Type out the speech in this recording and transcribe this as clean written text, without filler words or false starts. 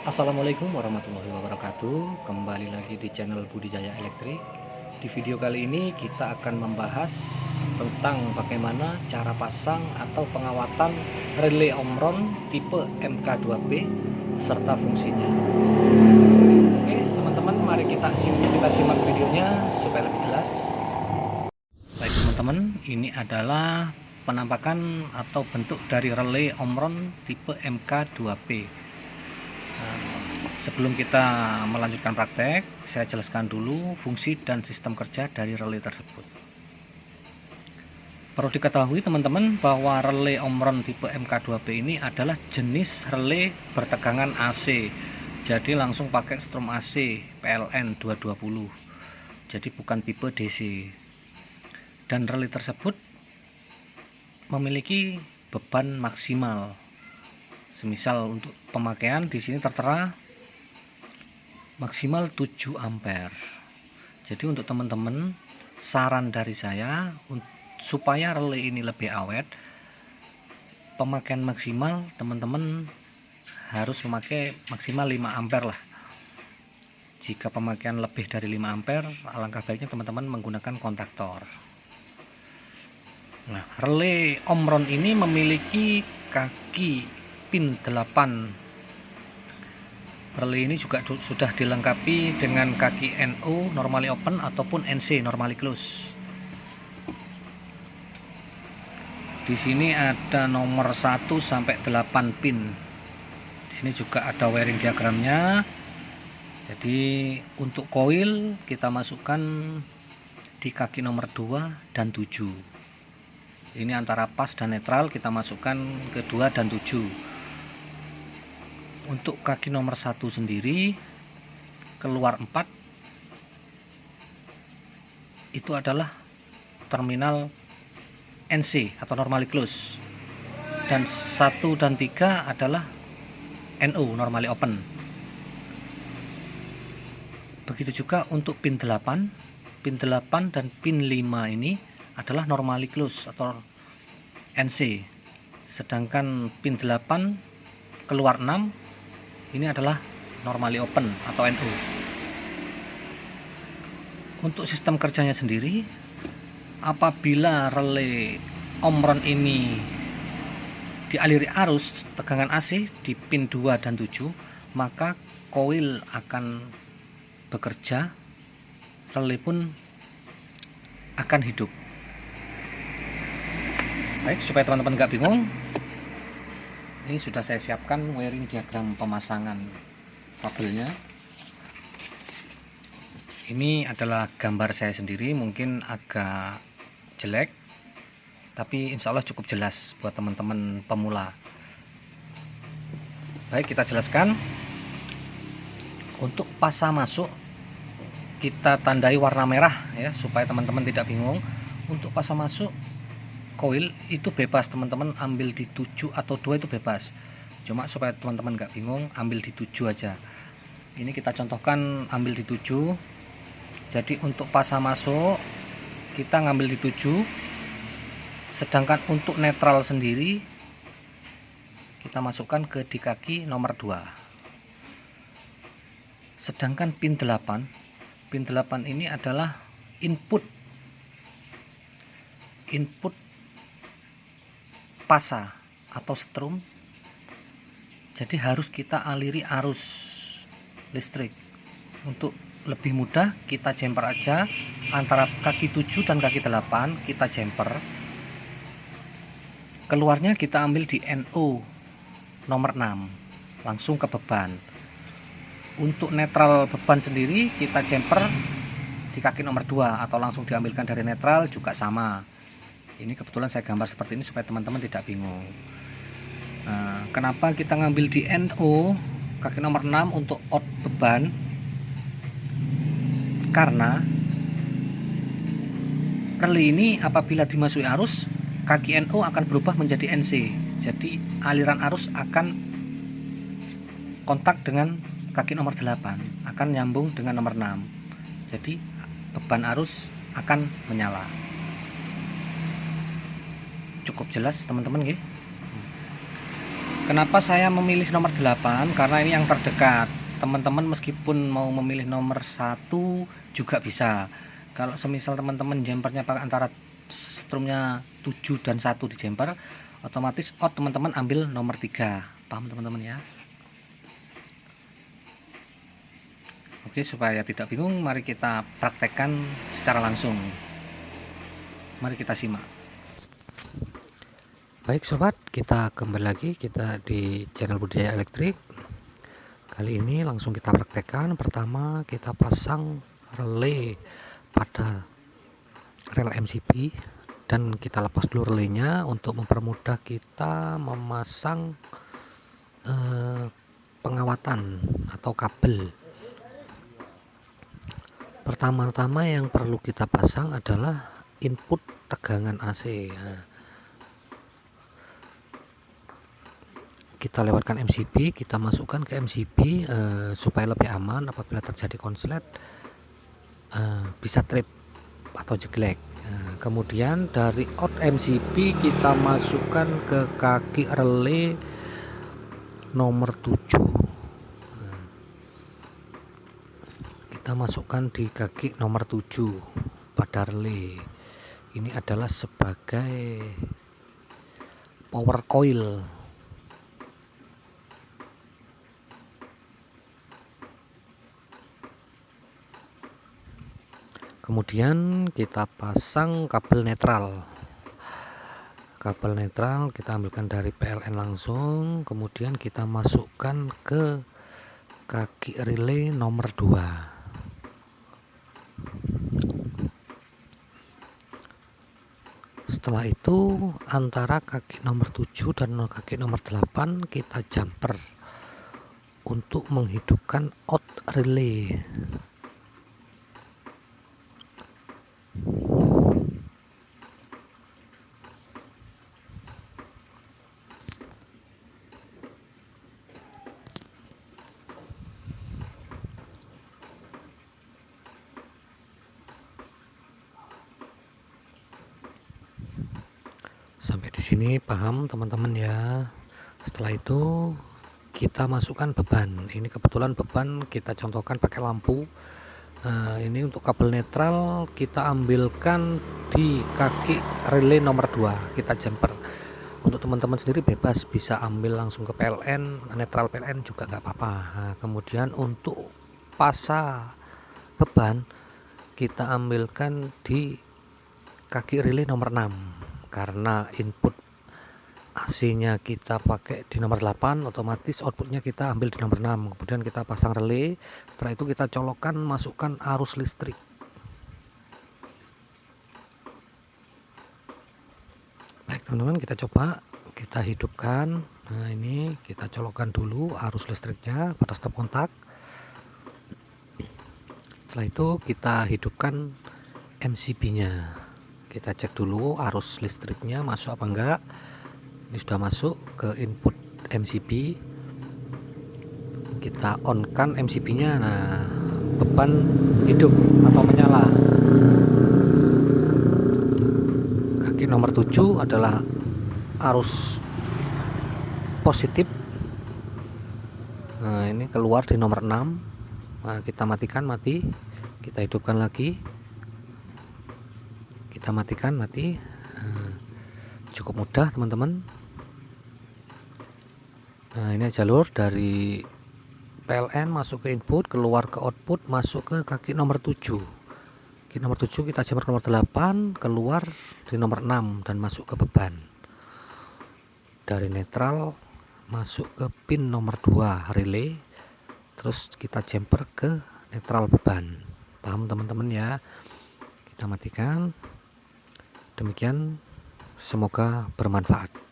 Assalamualaikum warahmatullahi wabarakatuh. Kembali lagi di channel Budijaya Elektrik. Di video kali ini kita akan membahas tentang bagaimana cara pasang atau pengawatan relay Omron tipe MK2P serta fungsinya. Oke teman-teman, mari kita simak videonya supaya lebih jelas. Baik teman-teman, ini adalah penampakan atau bentuk dari relay Omron tipe MK2P. Sebelum kita melanjutkan praktek, saya jelaskan dulu fungsi dan sistem kerja dari relay tersebut. Perlu diketahui teman-teman bahwa relay Omron tipe MK2P ini adalah jenis relay bertegangan AC. Jadi langsung pakai strom AC PLN 220. Jadi bukan tipe DC. Dan relay tersebut memiliki beban maksimal. Semisal untuk pemakaian di sini tertera maksimal 7 ampere. Jadi untuk teman-teman, saran dari saya supaya relay ini lebih awet, pemakaian maksimal teman-teman harus memakai maksimal 5 ampere lah. Jika pemakaian lebih dari 5 ampere, alangkah baiknya teman-teman menggunakan kontaktor. Nah, relay Omron ini memiliki kaki pin 8. Relay ini juga sudah dilengkapi dengan kaki NO normally open ataupun NC normally close. Di sini ada nomor 1 sampai 8 pin. Di sini juga ada wiring diagramnya. Jadi untuk koil kita masukkan di kaki nomor 2 dan 7. Ini antara pas dan netral kita masukkan ke 2 dan 7. Untuk kaki nomor 1 sendiri keluar 4 itu adalah terminal NC atau normally close, dan 1 dan 3 adalah NO normally open. Begitu juga untuk pin 8 dan pin 5 ini adalah normally close atau NC, sedangkan pin 8 keluar 6 ini adalah normally open atau NO. Untuk sistem kerjanya sendiri, apabila relay Omron ini dialiri arus tegangan AC di pin 2 dan 7, maka koil akan bekerja, relay pun akan hidup. Baik, supaya teman-teman nggak bingung, ini sudah saya siapkan wiring diagram pemasangan kabelnya. Ini adalah gambar saya sendiri, mungkin agak jelek, tapi insya Allah cukup jelas buat teman-teman pemula. Baik, kita jelaskan. Untuk pasang masuk kita tandai warna merah ya, supaya teman-teman tidak bingung. Untuk pasang masuk koil itu bebas, teman-teman ambil di 7 atau 2 itu bebas, cuma supaya teman-teman nggak bingung ambil di 7 aja. Ini kita contohkan ambil di 7. Jadi untuk pasang masuk kita ngambil di 7, sedangkan untuk netral sendiri kita masukkan ke di kaki nomor 2. Sedangkan pin 8 ini adalah input pasa atau strum. Jadi harus kita aliri arus listrik. Untuk lebih mudah kita jumper aja antara kaki 7 dan kaki 8, kita jumper. Keluarnya kita ambil di NO nomor 6 langsung ke beban. Untuk netral beban sendiri kita jumper di kaki nomor 2 atau langsung diambilkan dari netral juga sama. Ini kebetulan saya gambar seperti ini supaya teman-teman tidak bingung. Nah, kenapa kita ngambil di NO kaki nomor 6 untuk out beban? Karena relay ini apabila dimasuki arus, kaki NO akan berubah menjadi NC. Jadi aliran arus akan kontak dengan kaki nomor 8, akan nyambung dengan nomor 6. Jadi beban arus akan menyala. Cukup jelas teman-teman nggih. Kenapa saya memilih nomor 8? Karena ini yang terdekat. Teman-teman meskipun mau memilih nomor 1 juga bisa. Kalau semisal teman-teman jumpernya pakai antara strumnya 7 dan 1 di jumper, otomatis out teman-teman ambil nomor 3. Paham teman-teman ya? Oke, supaya tidak bingung, mari kita praktekkan secara langsung. Mari kita simak. Baik sobat, kita kembali lagi kita di channel Budaya Elektrik. Kali ini langsung kita praktekkan. Pertama kita pasang relay pada rel MCB dan kita lepas dulu relaynya untuk mempermudah kita memasang pengawatan atau kabel. Pertama-tama yang perlu kita pasang adalah input tegangan AC. Kita lewatkan MCB, kita masukkan ke MCB supaya lebih aman apabila terjadi konslet, bisa trip atau jeglek. Kemudian dari out MCB kita masukkan ke kaki relay nomor 7. Kita masukkan di kaki nomor 7 pada relay. Ini adalah sebagai power coil. Kemudian kita pasang kabel netral. Kabel netral kita ambilkan dari PLN langsung, kemudian kita masukkan ke kaki relay nomor 2. Setelah itu antara kaki nomor 7 dan kaki nomor 8 kita jumper untuk menghidupkan out relay. Sampai di sini paham teman-teman ya. Setelah itu kita masukkan beban. Ini kebetulan beban kita contohkan pakai lampu. Ini untuk kabel netral kita ambilkan di kaki relay nomor 2. Kita jumper. Untuk teman-teman sendiri bebas bisa ambil langsung ke PLN, netral PLN juga nggak apa-apa. Kemudian untuk pasa beban kita ambilkan di kaki relay nomor 6. Karena input AC-nya kita pakai di nomor 8, otomatis outputnya kita ambil di nomor 6. Kemudian kita pasang relay. Setelah itu kita colokkan, masukkan arus listrik. Baik teman-teman, kita coba, kita hidupkan. Nah ini kita colokkan dulu arus listriknya pada stop kontak. Setelah itu kita hidupkan MCB-nya. Kita cek dulu arus listriknya masuk apa enggak. Ini sudah masuk ke input MCB. Kita on kan MCB-nya. Nah, beban hidup atau menyala. Kaki nomor 7 adalah arus positif. Nah, ini keluar di nomor 6. Nah, kita matikan, mati. Kita hidupkan lagi. Kita matikan, mati. Cukup mudah teman-teman. Nah ini jalur dari PLN masuk ke input, keluar ke output, masuk ke kaki nomor 7. Kaki nomor 7 kita jumper ke nomor 8, keluar di nomor 6 dan masuk ke beban. Dari netral masuk ke pin nomor 2 relay, terus kita jumper ke netral beban. Paham teman-teman ya? Kita matikan. Demikian, semoga bermanfaat.